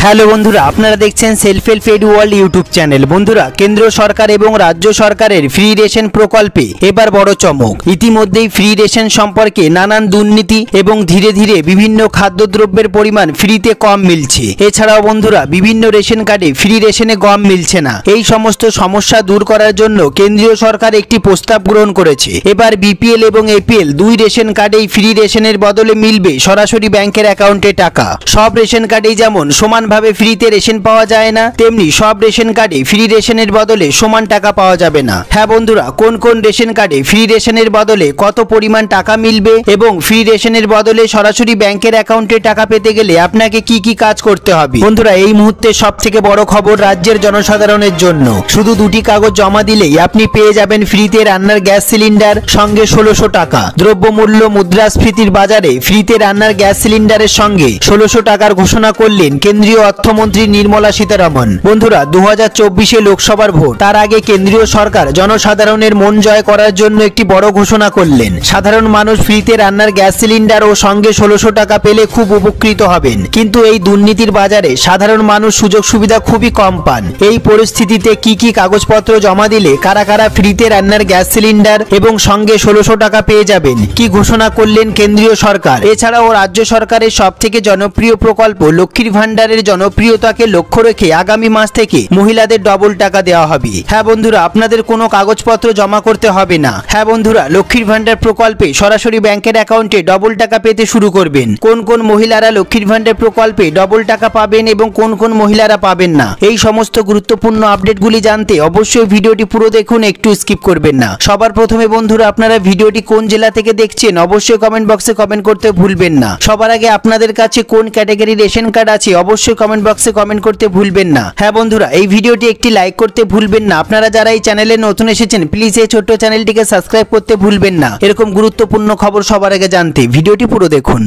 Hello বন্ধুরা, আপনারা দেখছেন self help edu world YouTube channel. বন্ধুরা, কেন্দ্র সরকার এবং রাজ্য সরকারের ফ্রি রেশন প্রকল্পে এবার বড় চমক। ইতিমধ্যেই ফ্রি রেশন সম্পর্কে নানান দুর্নীতি এবং ধীরে ধীরে বিভিন্ন খাদ্যদ্রব্যের পরিমাণ ফ্রিতে কম মিলছে। এছাড়াও বন্ধুরা, বিভিন্ন রেশন কার্ডে ফ্রি রেশনে গম মিলছে না। এই সমস্ত সমস্যা দূর করার জন্য কেন্দ্রীয় সরকার একটি প্রস্তাব গ্রহণ করেছে। এবার বিপিএল এবং এপিএল দুই রেশন কার্ডেই ফ্রি রেশনের বদলে মিলবে সরাসরি ব্যাংকের অ্যাকাউন্টে টাকা। সব রেশন কার্ডেই যেমন সমানভাবে ফ্রিতে রেশন পাওয়া যায় না, তেমনি সব রেশন কার্ডে ফ্রি রেশনের বদলে সমান টাকা পাওয়া যাবে না। হ্যাঁ বন্ধুরা, কোন কোন রেশন কার্ডে ফ্রি রেশনের বদলে কত পরিমাণ টাকা মিলবে এবং ফ্রি রেশনের বদলে সরাসরি ব্যাংকের অ্যাকাউন্টে টাকা পেতে গেলে আপনাকে কি কি কাজ করতে হবে। বন্ধুরা, এই মুহূর্তে সব থেকে বড় খবর রাজ্যের জনসাধারণের জন্য। শুধু দুটি কাগজ জমা দিলেই আপনি পেয়ে যাবেন ফ্রিতে রান্নার গ্যাস সিলিন্ডার, সঙ্গে 1600 টাকা। দ্রব্যমূল্য মুদ্রাস্ফীতির বাজারে ফ্রিতে রান্নার গ্যাস সিলিন্ডারের সঙ্গে 1600 টাকার ঘোষণা করলেন কেন্দ্রীয় অর্থমন্ত্রী নির্মলা সীতারামন। বন্ধুরা, 2024-এ লোকসভার ভোট, তার আগে কেন্দ্রীয় সরকার জনসাধারণের মন জয় করার জন্য একটি বড় ঘোষণা করলেন। সাধারণ মানুষ ফ্রিতে রান্নার গ্যাস সিলিন্ডার ও সঙ্গে 1600 টাকা পেলে খুব উপকৃত হবেন। কিন্তু এই দুর্নীতির বাজারে সাধারণ মানুষ সুযোগ সুবিধা খুবই কম পান। এই পরিস্থিতিতে কি কি কাগজপত্র জমা দিলে কারা কারা ফ্রিতে রান্নার গ্যাস সিলিন্ডার এবং সঙ্গে 1600 টাকা পেয়ে যাবেন, কি ঘোষণা করলেন কেন্দ্রীয় সরকার। এছাড়াও রাজ্য সরকারের সবথেকে জনপ্রিয় প্রকল্প লক্ষ্মীর ভান্ডারের জনপ্রিয়তাকে লক্ষ্য রেখে আগামী মাস থেকে মহিলাদের ডবল টাকা দেওয়া হবে। হ্যাঁ বন্ধুরা, আপনাদের কোনো কাগজপত্র জমা করতে হবে না। হ্যাঁ বন্ধুরা, লক্ষ্মীর ভান্ডার প্রকল্পে সরাসরি ব্যাংকের অ্যাকাউন্টে ডবল টাকা পেতে শুরু করবেন। কোন কোন মহিলারা লক্ষ্মীর ভান্ডার প্রকল্পে ডবল টাকা পাবেন এবং কোন কোন মহিলারা পাবেন না, এই সমস্ত গুরুত্বপূর্ণ আপডেটগুলি জানতে অবশ্যই ভিডিওটি পুরো দেখুন, একটু স্কিপ করবেন না। সবার প্রথমে বন্ধুরা, আপনারা ভিডিওটি কোন জেলা থেকে দেখছেন অবশ্যই কমেন্ট বক্সে কমেন্ট করতে ভুলবেন না। সবার আগে আপনাদের কাছে কোন ক্যাটাগরি রেশন কার্ড আছে অবশ্যই কমেন্ট বক্সে কমেন্ট করতে ভুলবেন না। হ্যাঁ বন্ধুরা, এই ভিডিওটি একটি লাইক করতে ভুলবেন না। আপনারা যারা এই চ্যানেলে নতুন এসেছেন প্লিজ এই ছোট্ট চ্যানেলটিকে সাবস্ক্রাইব করতে ভুলবেন না। এরকম গুরুত্বপূর্ণ খবর সবার আগে জানতে ভিডিওটি পুরো দেখুন।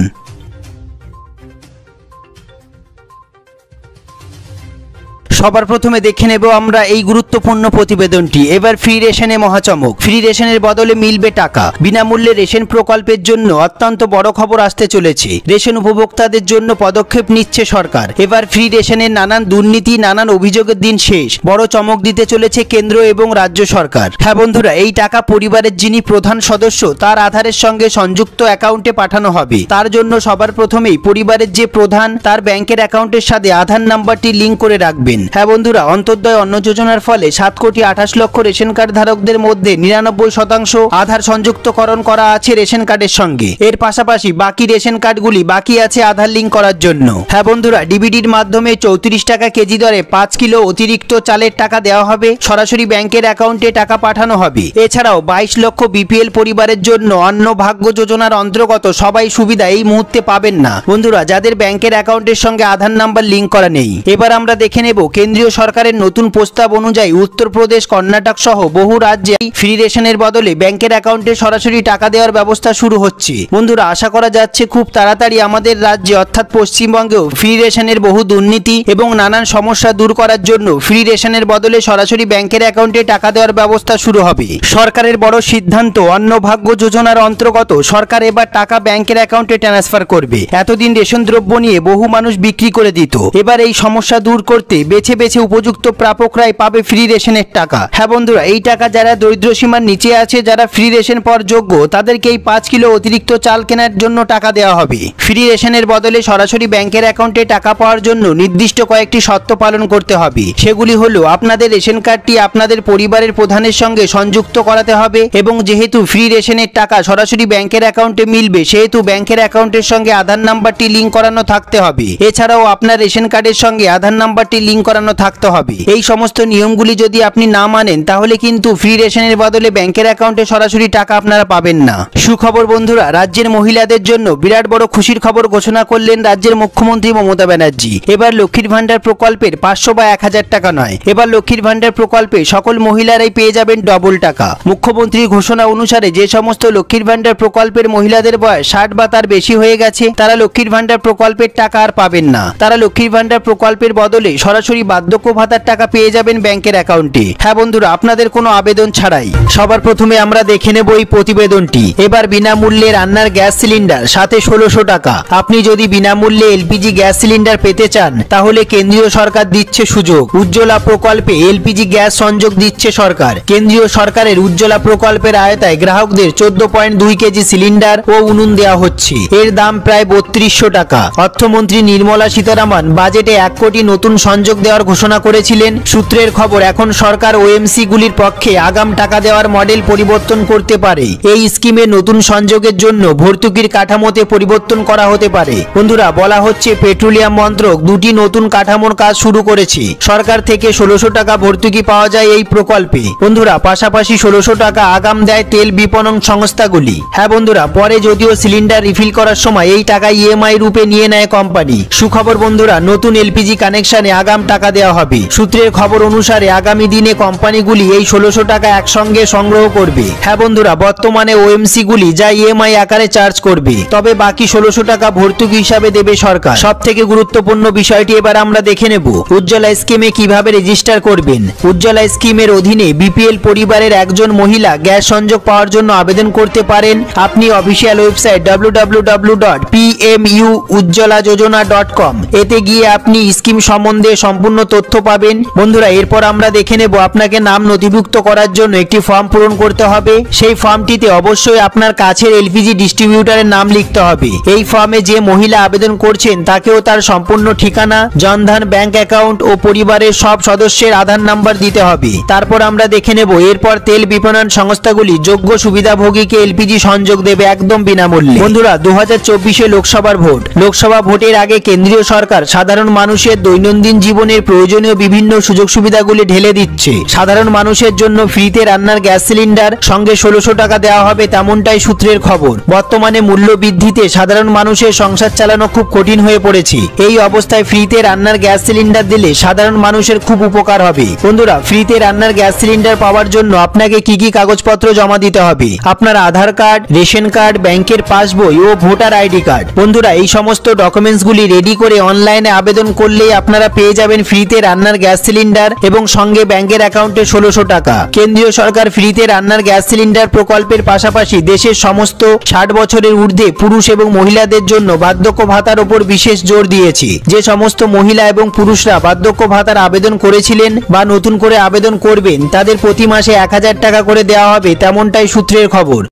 সবার প্রথমে দেখে নেব আমরা এই গুরুত্বপূর্ণ প্রতিবেদনটি। এবার ফ্রি রেশনে মহাচমক, ফ্রি রেশনের বদলে মিলবে টাকা। বিনামূল্যে রেশন প্রকল্পের জন্য অত্যন্ত বড় খবর আসতে চলেছে। রেশন উপভোক্তাদের জন্য পদক্ষেপ নিচ্ছে সরকার। এবার ফ্রি রেশনের নানান দুর্নীতি, নানান অভিযোগের দিন শেষ। বড় চমক দিতে চলেছে কেন্দ্র এবং রাজ্য সরকার। হ্যাঁ বন্ধুরা, এই টাকা পরিবারের যিনি প্রধান সদস্য তার আধারের সঙ্গে সংযুক্ত অ্যাকাউন্টে পাঠানো হবে। তার জন্য সবার প্রথমেই পরিবারের যে প্রধান তার ব্যাংকের অ্যাকাউন্টের সাথে আধার নাম্বারটি লিঙ্ক করে রাখবেন। হ্যাঁ বন্ধুরা, অন্তর্দয় অন্ন যোজনার ফলে 7,28,00,000 রেশন কার্ড ধারকদের মধ্যে 99% আধার সংযুক্তকরণ করা আছে রেশন কার্ডের সঙ্গে। এর পাশাপাশি বাকি রেশন কার্ডগুলি বাকি আছে আধার লিঙ্ক করার জন্য। হ্যাঁ বন্ধুরা, ডিবিডির মাধ্যমে 34 টাকা কেজি দরে 5 কিলো অতিরিক্ত চালের টাকা দেওয়া হবে। সরাসরি ব্যাংকের অ্যাকাউন্টে টাকা পাঠানো হবে। এছাড়াও 22 লক্ষ বিপিএল পরিবারের জন্য অন্ন ভাগ্য যোজনার অন্তর্গত সবাই সুবিধা এই মুহূর্তে পাবেন না বন্ধুরা, যাদের ব্যাংকের অ্যাকাউন্টের সঙ্গে আধার নাম্বার লিঙ্ক করা নেই। এবার আমরা দেখে নেব কেন্দ্রীয় সরকারের নতুন প্রস্তাব অনুযায়ী উত্তরপ্রদেশ, কর্ণাটক সহ বহু রাজ্যে ফ্রি রেশনের বদলে ব্যাংকের অ্যাকাউন্টে সরাসরি টাকা দেওয়ার ব্যবস্থা শুরু হচ্ছে। বন্ধুরা, আশা করা যাচ্ছে খুব তাড়াতাড়ি আমাদের রাজ্যে অর্থাৎ পশ্চিমবঙ্গেও ফ্রি রেশনের বহু দুর্নীতি এবং নানান সমস্যা দূর করার জন্য ফ্রি রেশনের বদলে সরাসরি ব্যাংকের অ্যাকাউন্টে টাকা দেওয়ার ব্যবস্থা শুরু হবে। সরকারের বড় সিদ্ধান্ত, অন্নভাগ্য যোজনার অন্তর্গত সরকার এবার টাকা ব্যাংকের অ্যাকাউন্টে ট্রান্সফার করবে। এতদিন রেশন দ্রব্য নিয়ে বহু মানুষ বিক্রি করে দিত। এবার এই সমস্যা দূর করতে বেছে বেছে উপযুক্ত প্রাপকরাই পাবে ফ্রি রেশনের টাকা। হ্যাঁ বন্ধুরা, এই টাকা যারা দরিদ্র সীমার নিচে আছে, যারা ফ্রি রেশন পাওয়ার যোগ্য, তাদেরকে এই 5 কিলো অতিরিক্ত চাল কেনার জন্য টাকা দেওয়া হবে। ফ্রি রেশনের বদলে সরাসরি ব্যাংকের অ্যাকাউন্টে টাকা পাওয়ার জন্য নির্দিষ্ট কয়েকটি শর্ত পালন করতে হবে। সেগুলি হলো, আপনাদের রেশন কার্ডটি আপনাদের পরিবারের প্রধানের সঙ্গে সংযুক্ত করাতে হবে এবং যেহেতু ফ্রি রেশনের টাকা সরাসরি ব্যাংকের অ্যাকাউন্টে মিলবে সেহেতু ব্যাংকের অ্যাকাউন্টের সঙ্গে আধার নাম্বারটি লিঙ্ক করানো থাকতে হবে। এছাড়াও আপনার রেশন কার্ডের সঙ্গে আধার নাম্বারটি লিঙ্ক করানো থাকতে হবে। এই সমস্ত নিয়মগুলি যদি আপনি না মানেন তাহলে কিন্তু ফ্রি রেশনের বদলে ব্যাংকের অ্যাকাউন্টে সরাসরি টাকা আপনারা পাবেন না। সুখবর বন্ধুরা, রাজ্যের মহিলাদের জন্য বিরাট বড় খুশির খবর ঘোষণা করলেন রাজ্যের মুখ্যমন্ত্রী মমতা ব্যানার্জি। এবার লক্ষ্মীর ভান্ডার প্রকল্পের 500 বা 1000 টাকা নয়, এবার লক্ষ্মীর ভান্ডার প্রকল্পে সকল মহিলারাই পেয়ে যাবেন ডবল টাকা। মুখ্যমন্ত্রীর ঘোষণা অনুসারে যে সমস্ত লক্ষ্মীর ভান্ডার প্রকল্পের মহিলাদের বয়স 60 বা তার বেশি হয়ে গেছে তারা লক্ষ্মীর ভান্ডার প্রকল্পের টাকা আর পাবেন না। তারা লক্ষ্মীর ভান্ডার প্রকল্পের বদলে সরাসরি বার্ধক্য ভাতার টাকা পেয়ে যাবেন ব্যাংকের অ্যাকাউন্টে। হ্যাঁ বন্ধুরা, আপনাদের কোনো আবেদন ছাড়াই। সবার প্রথমে আমরা দেখে নেব এই প্রতিবেদনটি। এবার বিনামূল্যে রান্নার গ্যাস সিলিন্ডার, সাথে 1600 টাকা। আপনি যদি বিনামূল্যে এলপিজি গ্যাস সিলিন্ডার পেতে চান তাহলে কেন্দ্রীয় সরকার দিচ্ছে সুযোগ। উজ্জ্বলা প্রকল্পে এলপিজি গ্যাস সংযোগ দিচ্ছে সরকার। কেন্দ্রীয় সরকারের উজ্জ্বলা প্রকল্পের আওতায় গ্রাহকদের 14.2 কেজি সিলিন্ডার ও উনুন দেওয়া হচ্ছে। এর দাম প্রায় 3200 টাকা। অর্থমন্ত্রী নির্মলা সীতারামন বাজেটে 1 কোটি নতুন সংযোগ দেওয়ার ঘোষণা করেছিলেন। সূত্রের খবর, এখন সরকার ওএমসি গুলির পক্ষে আগাম টাকা দেওয়ার মডেল পরিবর্তন করতে পারে। এই স্কিমে নতুন সংযোগের জন্য ভর্তুকির কাঠামোতে পরিবর্তন করা হতে পারে। বন্ধুরা, বলা হচ্ছে পেট্রোলিয়াম মন্ত্রক 2টি নতুন কাঠামোর কাজ শুরু করেছে। সরকার থেকে 1600 টাকা ভর্তুকি পাওয়া যায় এই প্রকল্পে। বন্ধুরা, পাশাপাশি 1600 টাকা আগাম দেয় তেল বিপণন সংস্থাগুলি। হ্যাঁ বন্ধুরা, পরে যদিও সিলিন্ডার রিফিল করার সময় এই টাকা ইএমআই রূপে নিয়ে নেয় কোম্পানি। সুখবর বন্ধুরা, নতুন এলপিজি কানেকশনে আগাম টাকা দেওয়া হবে। সূত্রের খবর অনুসারে আগামী দিনে কোম্পানিগুলি এই 1600 টাকা একসঙ্গে সংগ্রহ করবে। হ্যাঁ বন্ধুরা, বর্তমানে ওএমসি গুলি যা ইএমআই আকারে চার্জ করবে, তবে বাকি 1600 টাকা ভর্তুকি হিসাবে দেবে সরকার। সব থেকে গুরুত্বপূর্ণ বিষয়টি এবার আমরা দেখে নেব। উজ্জ্বলা স্কিমে কিভাবে রেজিস্টার করবেন। উজ্জ্বলা স্কিমের অধীনে বিপিএল পরিবারের একজন মহিলা গ্যাস সংযোগ পাওয়ার জন্য আবেদন করতে পারেন। আপনি অফিসিয়াল ওয়েবসাইট www.pmujjolajojona.com এতে গিয়ে আপনি স্কিম সম্বন্ধে সম্পূর্ণ তথ্য পাবেন। বন্ধুরা, এরপর আমরা দেখে নেব আপনাকে নাম নথিভুক্ত করার জন্য একটি ফর্ম পূরণ করতে হবে। সেই ফর্মটিতে অবশ্যই আপনার কাছের এলপিজি ডিস্ট্রিবিউটরের নাম লিখতে হবে। এই ফর্মে যে মহিলা আবেদন করছেন তাকেও তার সম্পূর্ণ ঠিকানা, জনধন ব্যাংক অ্যাকাউন্ট ও পরিবারের সব সদস্যের আধার নাম্বার দিতে হবে। তারপর আমরা দেখে নেব এরপর তেল বিপণন সংস্থাগুলি যোগ্য সুবিধাভোগীকে এলপিজি সংযোগ দেবে একদম বিনামূল্যে। বন্ধুরা, 2024 লোকসভার ভোট। লোকসভা ভোটের আগে কেন্দ্রীয় সরকার সাধারণ মানুষের দৈনন্দিন জীবনের প্রয়োজনীয় বিভিন্ন সুযোগ সুবিধাগুলি ঢেলে দিচ্ছে। সাধারণ মানুষের জন্য ফ্রিতে রান্নার গ্যাস সিলিন্ডার, সঙ্গে 1600 টাকা দেওয়া হবে, তেমনটাই সূত্রের খবর। বর্তমানে মূল্য বৃদ্ধিতে সাধারণ মানুষের সংসার চালানো খুব কঠিন হয়ে পড়েছে। এই অবস্থায় ফ্রিতে রান্নার গ্যাস সিলিন্ডার দিলে সাধারণ মানুষের খুব উপকার হবে। বন্ধুরা, ফ্রিতে রান্নার গ্যাস সিলিন্ডার পাওয়ার জন্য আপনাকে কি কি কাগজপত্র জমা দিতে হবে? আপনার আধার কার্ড, রেশন কার্ড, ব্যাংকের পাসবই ও ভোটার আইডি কার্ড। বন্ধুরা, এই সমস্ত ডকুমেন্টসগুলি রেডি করে অনলাইনে আবেদন করলেই আপনারা পেয়ে যাবেন ফ্রিতে রান্নার গ্যাস সিলিন্ডার এবং সঙ্গে ব্যাংকের অ্যাকাউন্টে 1600 টাকা। কেন্দ্রীয় সরকার ফ্রিতে রান্নার গ্যাস সিলিন্ডার প্রকল্পের পাশাপাশি দেশের সমস্ত 60 বছরের ঊর্ধ্বে পুরুষ এবং মহিলাদের জন্য বার্ধক্য ভাতার উপর বিশেষ জোর দিয়েছে। যে সমস্ত মহিলা এবং পুরুষরা বার্ধক্য ভাতার আবেদন করেছিলেন বা নতুন করে আবেদন করবেন তাদের প্রতি মাসে 1000 টাকা করে দেওয়া হবে, তেমনটাই সূত্রের খবর।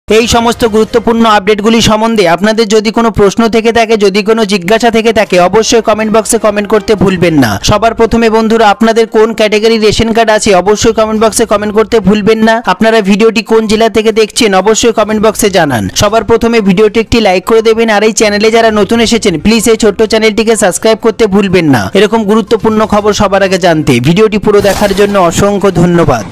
এই সমস্ত গুরুত্বপূর্ণ আপডেটগুলি সম্বন্ধে আপনাদের যদি কোনো প্রশ্ন থেকে থাকে, যদি কোনো জিজ্ঞাসা থেকে থাকে, অবশ্যই কমেন্ট বক্সে কমেন্ট করতে ভুলবেন না। সবার প্রথমে বন্ধুরা, আপনাদের কোন ক্যাটাগরি রেশন কার্ড আছে অবশ্যই কমেন্ট বক্সে কমেন্ট করতে ভুলবেন না। আপনারা ভিডিওটি কোন জেলা থেকে দেখছেন অবশ্যই কমেন্ট বক্সে জানান। সবার প্রথমে ভিডিওটি একটি লাইক করে দেবেন, আর এই চ্যানেলে যারা নতুন এসেছেন প্লিজ এই ছোট্ট চ্যানেলটিকে সাবস্ক্রাইব করতে ভুলবেন না। এরকম গুরুত্বপূর্ণ খবর সবার আগে জানতে ভিডিওটি পুরো দেখার জন্য অসংখ্য ধন্যবাদ।